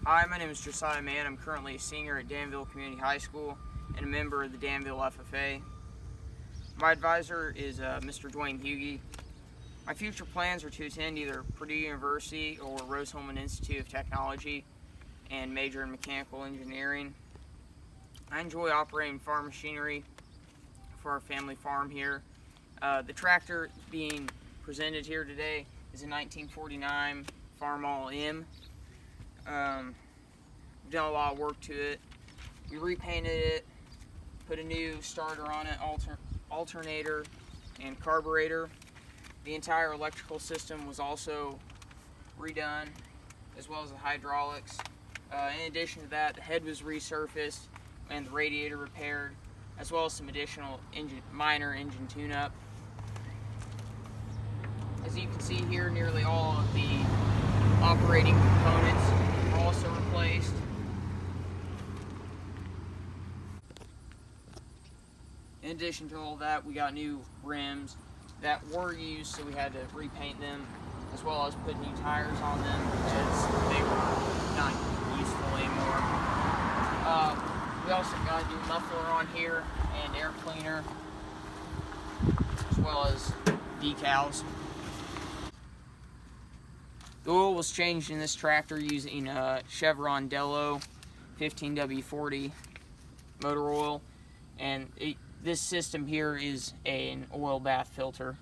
Hi, my name is Josiah Mann. I'm currently a senior at Danville Community High School and a member of the Danville FFA. My advisor is Mr. Dwayne Hughey. My future plans are to attend either Purdue University or Rose-Hulman Institute of Technology and major in mechanical engineering. I enjoy operating farm machinery for our family farm here. The tractor being presented here today is a 1949 Farmall M. We've done a lot of work to it. We repainted it, put a new starter on it, alternator, and carburetor. The entire electrical system was also redone, as well as the hydraulics. In addition to that, the head was resurfaced and the radiator repaired, as well as some additional minor engine tune-up. As you can see here, nearly all of the operating components are also replaced. In addition to all that, we got new rims that were used, so we had to repaint them, as well as put new tires on them as they were not useful anymore. We also got a new muffler on here and air cleaner, as well as decals. The oil was changed in this tractor using Chevron Delo 15W40 motor oil, and this system here is an oil bath filter.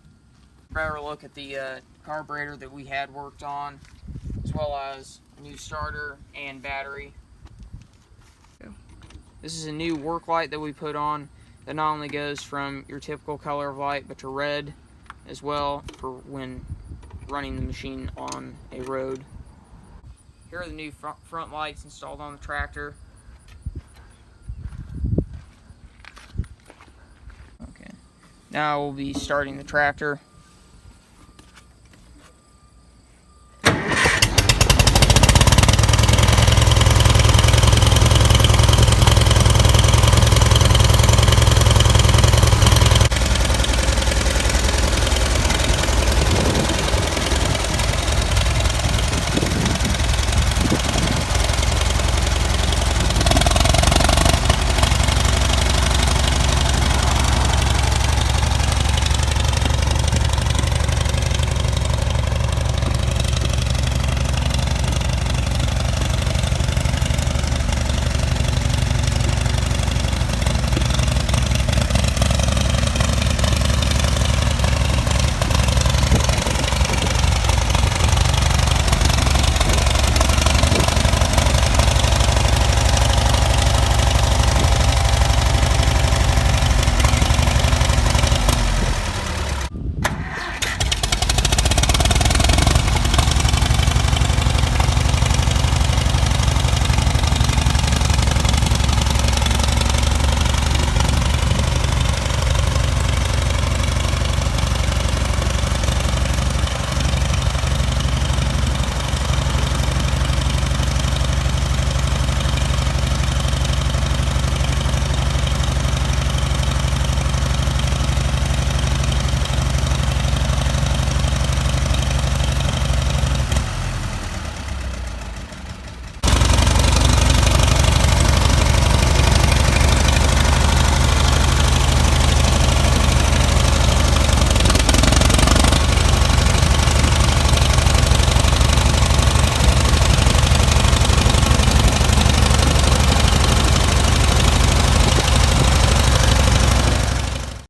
Better look at the carburetor that we had worked on, as well as a new starter and battery. This is a new work light that we put on that not only goes from your typical color of light, but to red as well for when running the machine on a road. Here are the new front lights installed on the tractor. Okay, now we'll be starting the tractor.